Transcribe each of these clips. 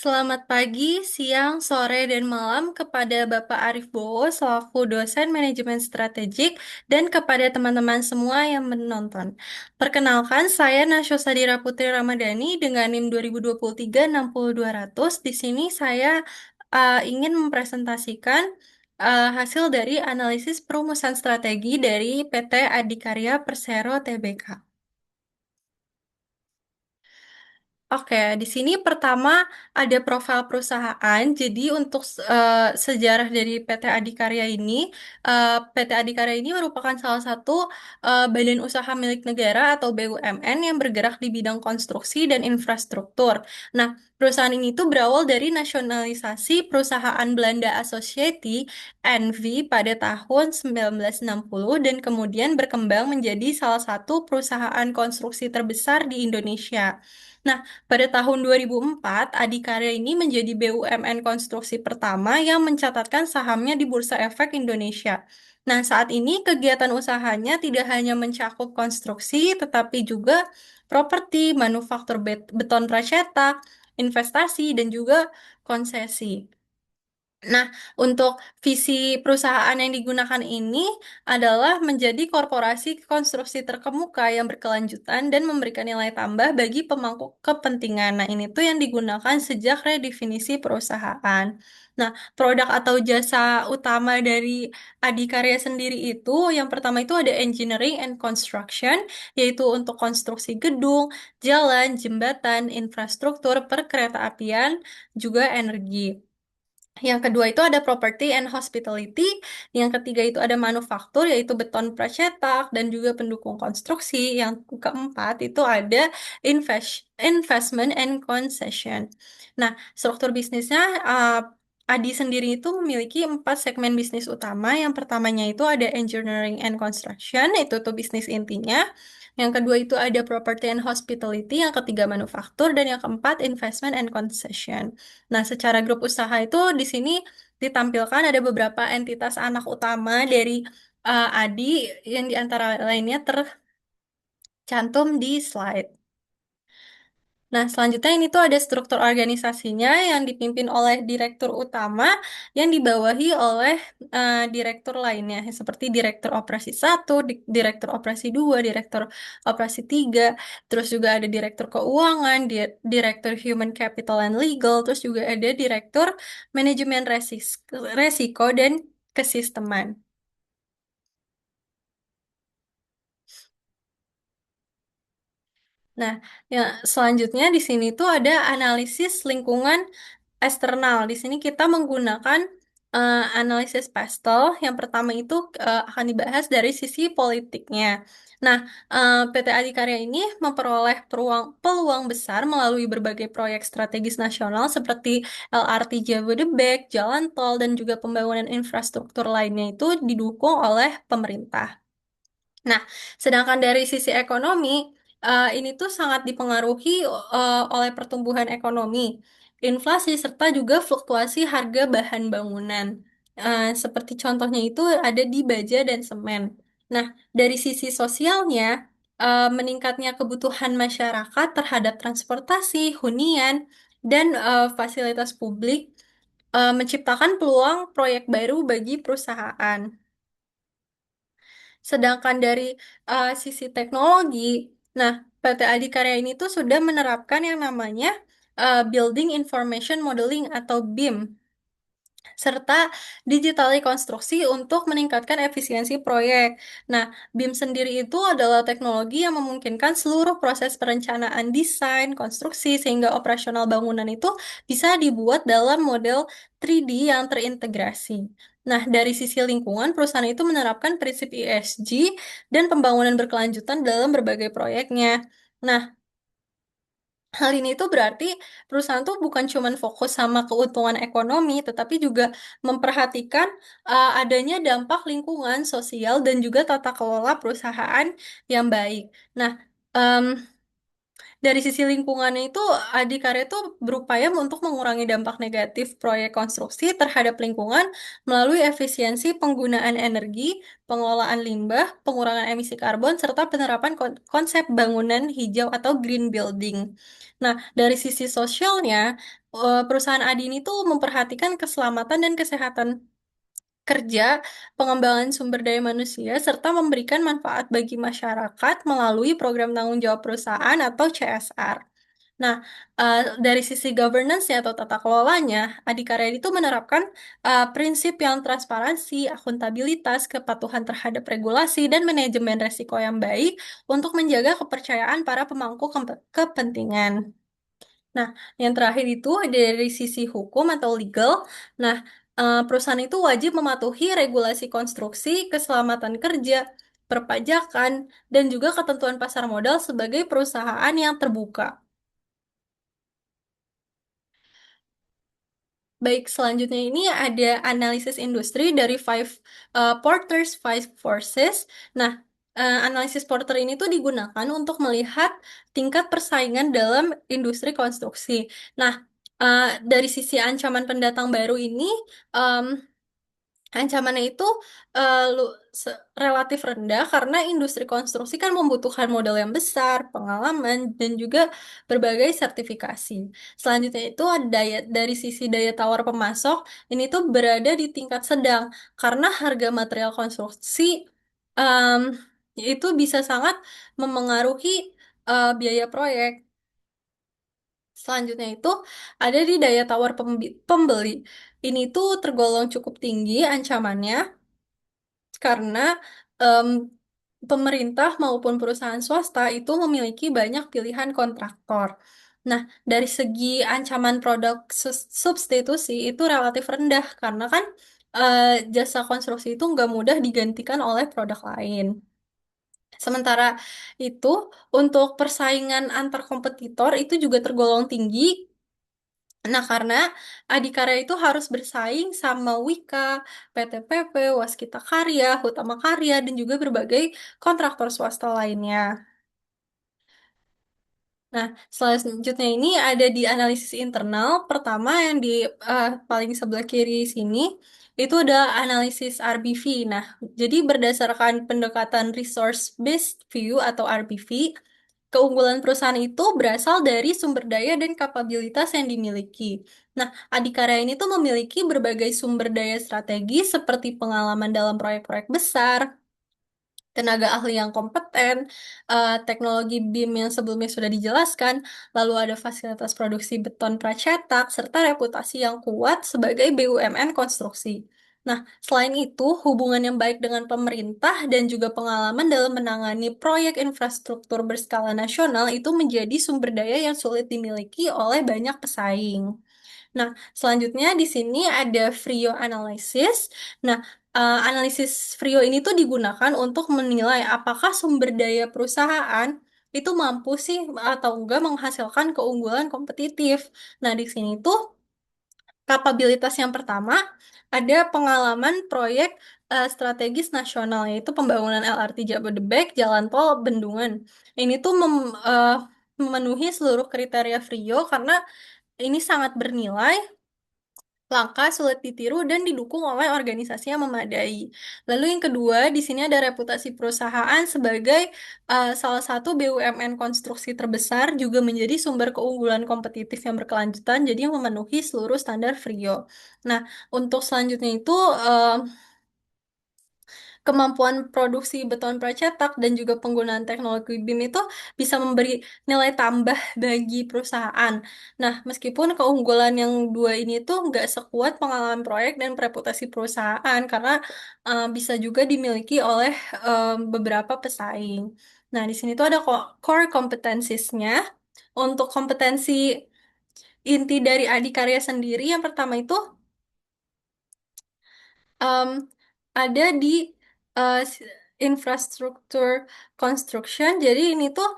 Selamat pagi, siang, sore, dan malam kepada Bapak Arif Bowo selaku dosen manajemen strategik dan kepada teman-teman semua yang menonton. Perkenalkan, saya Nasyo Sadira Putri Ramadhani dengan NIM 2023-60200. Di sini saya ingin mempresentasikan hasil dari analisis perumusan strategi dari PT Adikarya Persero Tbk. Oke, di sini pertama ada profil perusahaan. Jadi untuk sejarah dari PT Adikarya ini, PT Adikarya ini merupakan salah satu badan usaha milik negara atau BUMN yang bergerak di bidang konstruksi dan infrastruktur. Nah, perusahaan ini tuh berawal dari nasionalisasi perusahaan Belanda Associati (NV) pada tahun 1960 dan kemudian berkembang menjadi salah satu perusahaan konstruksi terbesar di Indonesia. Nah, pada tahun 2004, Adikarya ini menjadi BUMN konstruksi pertama yang mencatatkan sahamnya di Bursa Efek Indonesia. Nah, saat ini kegiatan usahanya tidak hanya mencakup konstruksi, tetapi juga properti, manufaktur beton pracetak, investasi, dan juga konsesi. Nah, untuk visi perusahaan yang digunakan ini adalah menjadi korporasi konstruksi terkemuka yang berkelanjutan dan memberikan nilai tambah bagi pemangku kepentingan. Nah, ini tuh yang digunakan sejak redefinisi perusahaan. Nah, produk atau jasa utama dari Adikarya sendiri itu, yang pertama itu ada engineering and construction, yaitu untuk konstruksi gedung, jalan, jembatan, infrastruktur, perkeretaapian, juga energi. Yang kedua itu ada property and hospitality. Yang ketiga itu ada manufaktur, yaitu beton pracetak dan juga pendukung konstruksi. Yang keempat itu ada investment and concession. Nah, struktur bisnisnya Adi sendiri itu memiliki empat segmen bisnis utama. Yang pertamanya itu ada engineering and construction, itu tuh bisnis intinya. Yang kedua itu ada property and hospitality, yang ketiga manufaktur, dan yang keempat investment and concession. Nah, secara grup usaha itu di sini ditampilkan ada beberapa entitas anak utama dari ADI yang di antara lainnya tercantum di slide. Nah, selanjutnya ini tuh ada struktur organisasinya yang dipimpin oleh direktur utama yang dibawahi oleh direktur lainnya, seperti direktur operasi satu, direktur operasi 2, direktur operasi 3, terus juga ada direktur keuangan, direktur human capital and legal, terus juga ada direktur manajemen resiko dan kesisteman. Nah, ya, selanjutnya di sini tuh ada analisis lingkungan eksternal. Di sini kita menggunakan analisis pastel. Yang pertama itu akan dibahas dari sisi politiknya. Nah, PT Adikarya ini memperoleh peluang besar melalui berbagai proyek strategis nasional seperti LRT Jabodebek, jalan tol, dan juga pembangunan infrastruktur lainnya itu didukung oleh pemerintah. Nah, sedangkan dari sisi ekonomi, ini tuh sangat dipengaruhi oleh pertumbuhan ekonomi, inflasi, serta juga fluktuasi harga bahan bangunan. Seperti contohnya itu ada di baja dan semen. Nah, dari sisi sosialnya, meningkatnya kebutuhan masyarakat terhadap transportasi, hunian, dan fasilitas publik menciptakan peluang proyek baru bagi perusahaan. Sedangkan dari sisi teknologi, nah PT Adikarya ini tuh sudah menerapkan yang namanya Building Information Modeling atau BIM serta digitali konstruksi untuk meningkatkan efisiensi proyek. Nah, BIM sendiri itu adalah teknologi yang memungkinkan seluruh proses perencanaan desain, konstruksi, sehingga operasional bangunan itu bisa dibuat dalam model 3D yang terintegrasi. Nah, dari sisi lingkungan, perusahaan itu menerapkan prinsip ESG dan pembangunan berkelanjutan dalam berbagai proyeknya. Nah, hal ini tuh berarti perusahaan tuh bukan cuma fokus sama keuntungan ekonomi, tetapi juga memperhatikan adanya dampak lingkungan, sosial, dan juga tata kelola perusahaan yang baik. Nah, em, Dari sisi lingkungannya itu, Adikarya itu berupaya untuk mengurangi dampak negatif proyek konstruksi terhadap lingkungan melalui efisiensi penggunaan energi, pengelolaan limbah, pengurangan emisi karbon, serta penerapan konsep bangunan hijau atau green building. Nah, dari sisi sosialnya, perusahaan Adi ini tuh memperhatikan keselamatan dan kesehatan kerja, pengembangan sumber daya manusia, serta memberikan manfaat bagi masyarakat melalui program tanggung jawab perusahaan atau CSR. Nah, dari sisi governance atau tata kelolanya, Adikarya itu menerapkan prinsip yang transparansi, akuntabilitas, kepatuhan terhadap regulasi, dan manajemen resiko yang baik untuk menjaga kepercayaan para pemangku kepentingan. Nah, yang terakhir itu dari sisi hukum atau legal. Nah, perusahaan itu wajib mematuhi regulasi konstruksi, keselamatan kerja, perpajakan, dan juga ketentuan pasar modal sebagai perusahaan yang terbuka. Baik, selanjutnya ini ada analisis industri dari Porter's Five Forces. Nah, analisis Porter ini tuh digunakan untuk melihat tingkat persaingan dalam industri konstruksi. Nah, dari sisi ancaman pendatang baru ini, em, ancamannya itu relatif rendah karena industri konstruksi kan membutuhkan modal yang besar, pengalaman, dan juga berbagai sertifikasi. Selanjutnya itu ada dari sisi daya tawar pemasok, ini tuh berada di tingkat sedang karena harga material konstruksi em, itu bisa sangat memengaruhi biaya proyek. Selanjutnya itu ada di daya tawar pembeli. Ini tuh tergolong cukup tinggi ancamannya karena em, pemerintah maupun perusahaan swasta itu memiliki banyak pilihan kontraktor. Nah, dari segi ancaman produk substitusi itu relatif rendah karena kan eh, jasa konstruksi itu nggak mudah digantikan oleh produk lain. Sementara itu, untuk persaingan antar kompetitor itu juga tergolong tinggi. Nah, karena Adikarya itu harus bersaing sama Wika, PTPP, Waskita Karya, Hutama Karya, dan juga berbagai kontraktor swasta lainnya. Nah, selanjutnya ini ada di analisis internal. Pertama yang di paling sebelah kiri sini, itu ada analisis RBV. Nah, jadi berdasarkan pendekatan Resource Based View atau RBV, keunggulan perusahaan itu berasal dari sumber daya dan kapabilitas yang dimiliki. Nah, Adikarya ini tuh memiliki berbagai sumber daya strategi seperti pengalaman dalam proyek-proyek besar, tenaga ahli yang kompeten, teknologi BIM yang sebelumnya sudah dijelaskan, lalu ada fasilitas produksi beton pracetak, serta reputasi yang kuat sebagai BUMN konstruksi. Nah, selain itu, hubungan yang baik dengan pemerintah dan juga pengalaman dalam menangani proyek infrastruktur berskala nasional itu menjadi sumber daya yang sulit dimiliki oleh banyak pesaing. Nah, selanjutnya di sini ada Frio Analysis. Nah, analisis Frio ini tuh digunakan untuk menilai apakah sumber daya perusahaan itu mampu sih atau enggak menghasilkan keunggulan kompetitif. Nah, di sini tuh kapabilitas yang pertama ada pengalaman proyek strategis nasional yaitu pembangunan LRT Jabodebek, Jalan Tol Bendungan. Ini tuh memenuhi seluruh kriteria Frio karena ini sangat bernilai, langka, sulit ditiru, dan didukung oleh organisasi yang memadai. Lalu yang kedua, di sini ada reputasi perusahaan sebagai salah satu BUMN konstruksi terbesar, juga menjadi sumber keunggulan kompetitif yang berkelanjutan, jadi yang memenuhi seluruh standar Frio. Nah, untuk selanjutnya itu kemampuan produksi beton pracetak dan juga penggunaan teknologi BIM itu bisa memberi nilai tambah bagi perusahaan. Nah, meskipun keunggulan yang dua ini tuh nggak sekuat pengalaman proyek dan reputasi perusahaan karena bisa juga dimiliki oleh beberapa pesaing. Nah, di sini tuh ada core competencies-nya. Untuk kompetensi inti dari Adikarya sendiri, yang pertama itu um, ada di infrastruktur construction. Jadi ini tuh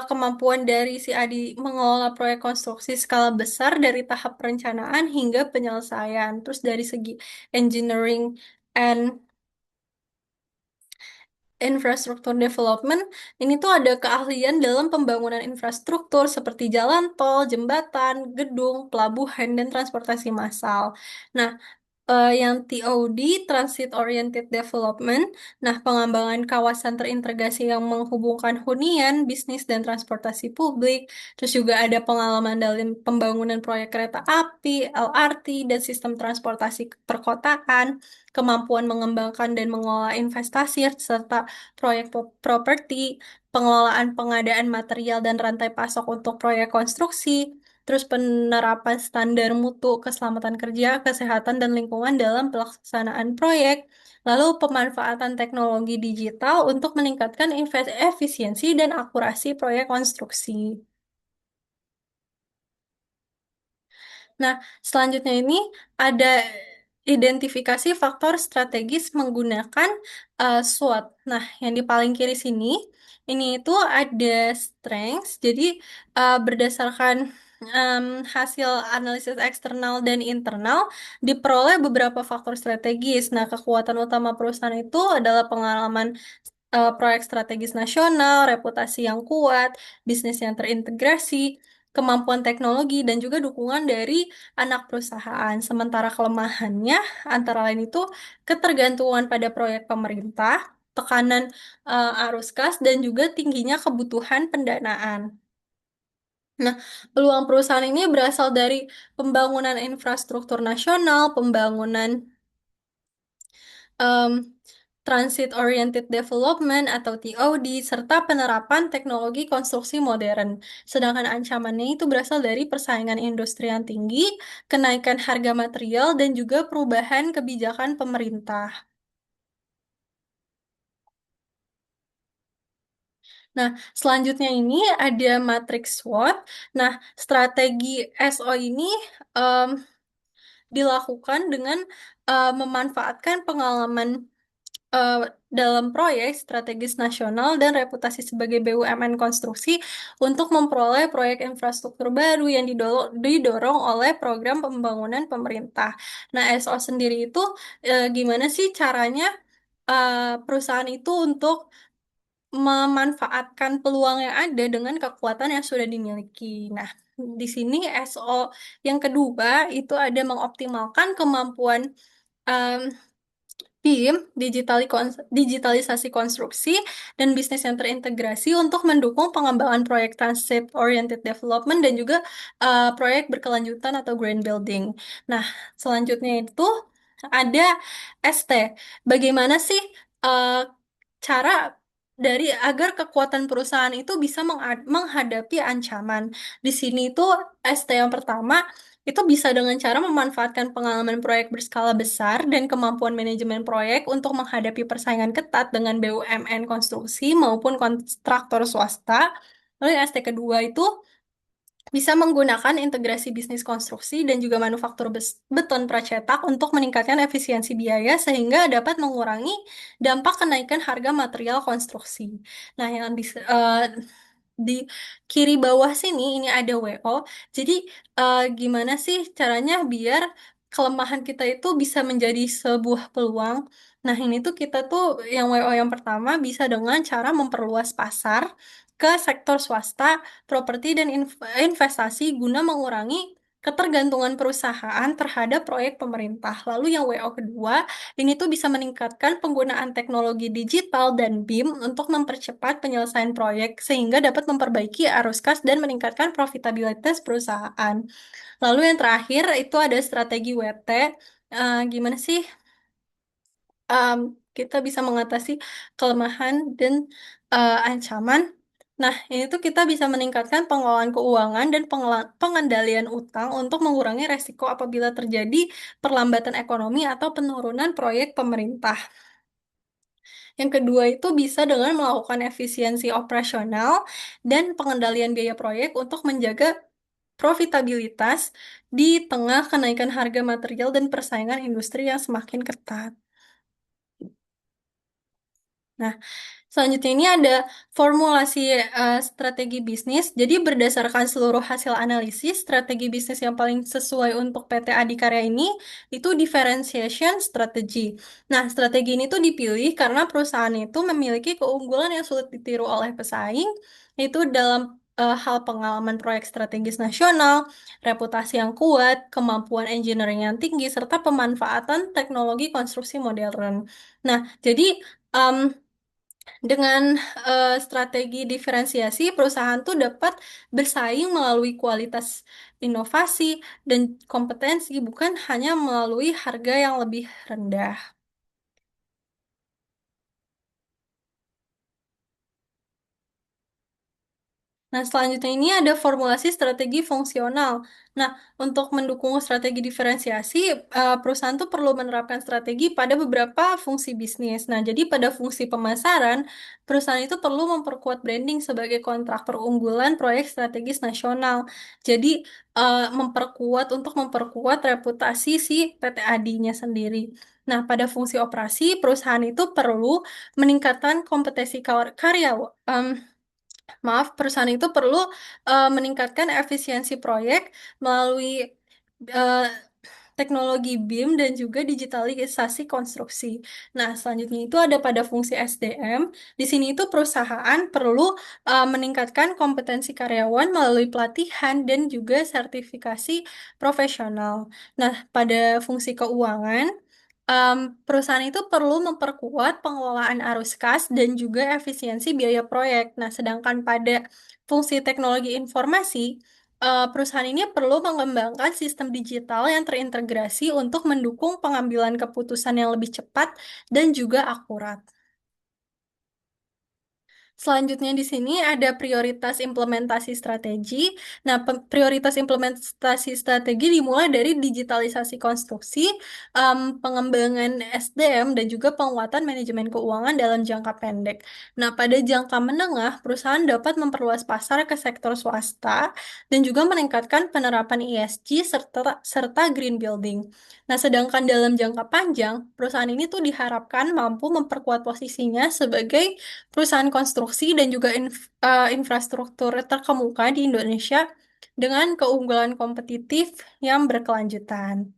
kemampuan dari si Adi mengelola proyek konstruksi skala besar dari tahap perencanaan hingga penyelesaian. Terus dari segi engineering and Infrastruktur development ini tuh ada keahlian dalam pembangunan infrastruktur seperti jalan tol, jembatan, gedung, pelabuhan, dan transportasi massal. Nah, yang TOD, Transit Oriented Development. Nah, pengembangan kawasan terintegrasi yang menghubungkan hunian, bisnis, dan transportasi publik. Terus juga ada pengalaman dalam pembangunan proyek kereta api, LRT, dan sistem transportasi perkotaan, kemampuan mengembangkan dan mengelola investasi, serta proyek properti, pengelolaan pengadaan material dan rantai pasok untuk proyek konstruksi, terus penerapan standar mutu keselamatan kerja, kesehatan, dan lingkungan dalam pelaksanaan proyek, lalu pemanfaatan teknologi digital untuk meningkatkan efisiensi dan akurasi proyek konstruksi. Nah, selanjutnya ini ada identifikasi faktor strategis menggunakan SWOT. Nah, yang di paling kiri sini, ini itu ada strengths. Jadi, berdasarkan em, hasil analisis eksternal dan internal, diperoleh beberapa faktor strategis. Nah, kekuatan utama perusahaan itu adalah pengalaman proyek strategis nasional, reputasi yang kuat, bisnis yang terintegrasi, kemampuan teknologi, dan juga dukungan dari anak perusahaan. Sementara kelemahannya antara lain itu ketergantungan pada proyek pemerintah, tekanan arus kas, dan juga tingginya kebutuhan pendanaan. Nah, peluang perusahaan ini berasal dari pembangunan infrastruktur nasional, pembangunan em, Transit Oriented Development atau TOD, serta penerapan teknologi konstruksi modern. Sedangkan ancamannya itu berasal dari persaingan industri yang tinggi, kenaikan harga material, dan juga perubahan kebijakan pemerintah. Nah, selanjutnya ini ada matriks SWOT. Nah, strategi SO ini em, dilakukan dengan memanfaatkan pengalaman eh, dalam proyek strategis nasional dan reputasi sebagai BUMN konstruksi untuk memperoleh proyek infrastruktur baru yang didorong oleh program pembangunan pemerintah. Nah, SO sendiri itu gimana sih caranya perusahaan itu untuk memanfaatkan peluang yang ada dengan kekuatan yang sudah dimiliki. Nah, di sini SO yang kedua itu ada mengoptimalkan kemampuan BIM, digitalisasi konstruksi, dan bisnis yang terintegrasi untuk mendukung pengembangan proyek Transit Oriented Development dan juga proyek berkelanjutan atau green building. Nah, selanjutnya itu ada ST. Bagaimana sih uh, cara dari agar kekuatan perusahaan itu bisa menghadapi ancaman? Di sini itu ST yang pertama itu bisa dengan cara memanfaatkan pengalaman proyek berskala besar dan kemampuan manajemen proyek untuk menghadapi persaingan ketat dengan BUMN konstruksi maupun kontraktor swasta. Lalu yang ST kedua itu bisa menggunakan integrasi bisnis konstruksi dan juga manufaktur beton pracetak untuk meningkatkan efisiensi biaya sehingga dapat mengurangi dampak kenaikan harga material konstruksi. Nah, yang di kiri bawah sini ini ada WO. Jadi gimana sih caranya biar kelemahan kita itu bisa menjadi sebuah peluang? Nah, ini tuh kita tuh yang WO yang pertama bisa dengan cara memperluas pasar ke sektor swasta, properti dan investasi guna mengurangi ketergantungan perusahaan terhadap proyek pemerintah. Lalu yang WO kedua, ini tuh bisa meningkatkan penggunaan teknologi digital dan BIM untuk mempercepat penyelesaian proyek sehingga dapat memperbaiki arus kas dan meningkatkan profitabilitas perusahaan. Lalu yang terakhir itu ada strategi WT. Gimana sih um, kita bisa mengatasi kelemahan dan ancaman? Nah, ini tuh kita bisa meningkatkan pengelolaan keuangan dan pengendalian utang untuk mengurangi resiko apabila terjadi perlambatan ekonomi atau penurunan proyek pemerintah. Yang kedua itu bisa dengan melakukan efisiensi operasional dan pengendalian biaya proyek untuk menjaga profitabilitas di tengah kenaikan harga material dan persaingan industri yang semakin ketat. Nah, Selanjutnya ini ada formulasi strategi bisnis. Jadi berdasarkan seluruh hasil analisis, strategi bisnis yang paling sesuai untuk PT Adikarya ini itu differentiation strategy. Nah, strategi ini tuh dipilih karena perusahaan itu memiliki keunggulan yang sulit ditiru oleh pesaing, itu dalam hal pengalaman proyek strategis nasional, reputasi yang kuat, kemampuan engineering yang tinggi, serta pemanfaatan teknologi konstruksi modern. Nah, jadi em, dengan strategi diferensiasi, perusahaan tuh dapat bersaing melalui kualitas inovasi dan kompetensi, bukan hanya melalui harga yang lebih rendah. Nah, selanjutnya ini ada formulasi strategi fungsional. Nah, untuk mendukung strategi diferensiasi, perusahaan tuh perlu menerapkan strategi pada beberapa fungsi bisnis. Nah, jadi pada fungsi pemasaran, perusahaan itu perlu memperkuat branding sebagai kontraktor unggulan proyek strategis nasional. Jadi, untuk memperkuat reputasi si PT ADI-nya sendiri. Nah, pada fungsi operasi, perusahaan itu perlu meningkatkan kompetensi karyawan. Maaf, perusahaan itu perlu meningkatkan efisiensi proyek melalui eh, teknologi BIM dan juga digitalisasi konstruksi. Nah, selanjutnya itu ada pada fungsi SDM. Di sini itu perusahaan perlu meningkatkan kompetensi karyawan melalui pelatihan dan juga sertifikasi profesional. Nah, pada fungsi keuangan, em, perusahaan itu perlu memperkuat pengelolaan arus kas dan juga efisiensi biaya proyek. Nah, sedangkan pada fungsi teknologi informasi, perusahaan ini perlu mengembangkan sistem digital yang terintegrasi untuk mendukung pengambilan keputusan yang lebih cepat dan juga akurat. Selanjutnya di sini ada prioritas implementasi strategi. Nah, prioritas implementasi strategi dimulai dari digitalisasi konstruksi, pengembangan SDM, dan juga penguatan manajemen keuangan dalam jangka pendek. Nah, pada jangka menengah, perusahaan dapat memperluas pasar ke sektor swasta dan juga meningkatkan penerapan ESG serta green building. Nah, sedangkan dalam jangka panjang, perusahaan ini tuh diharapkan mampu memperkuat posisinya sebagai perusahaan konstruksi dan juga infrastruktur terkemuka di Indonesia dengan keunggulan kompetitif yang berkelanjutan.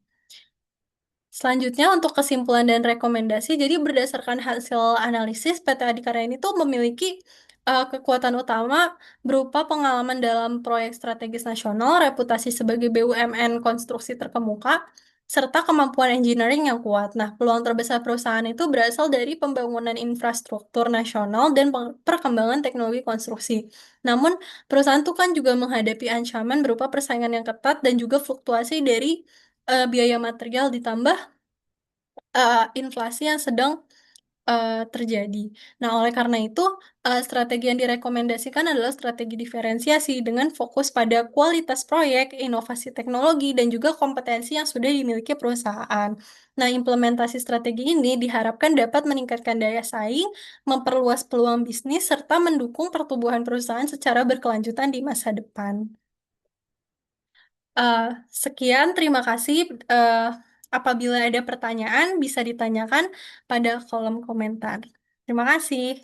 Selanjutnya untuk kesimpulan dan rekomendasi, jadi berdasarkan hasil analisis, PT Adikarya ini tuh memiliki kekuatan utama berupa pengalaman dalam proyek strategis nasional, reputasi sebagai BUMN konstruksi terkemuka, serta kemampuan engineering yang kuat. Nah, peluang terbesar perusahaan itu berasal dari pembangunan infrastruktur nasional dan perkembangan teknologi konstruksi. Namun, perusahaan itu kan juga menghadapi ancaman berupa persaingan yang ketat dan juga fluktuasi dari biaya material ditambah inflasi yang sedang terjadi. Nah, oleh karena itu, strategi yang direkomendasikan adalah strategi diferensiasi dengan fokus pada kualitas proyek, inovasi teknologi, dan juga kompetensi yang sudah dimiliki perusahaan. Nah, implementasi strategi ini diharapkan dapat meningkatkan daya saing, memperluas peluang bisnis, serta mendukung pertumbuhan perusahaan secara berkelanjutan di masa depan. Eh, Sekian, terima kasih. Eh, Apabila ada pertanyaan, bisa ditanyakan pada kolom komentar. Terima kasih.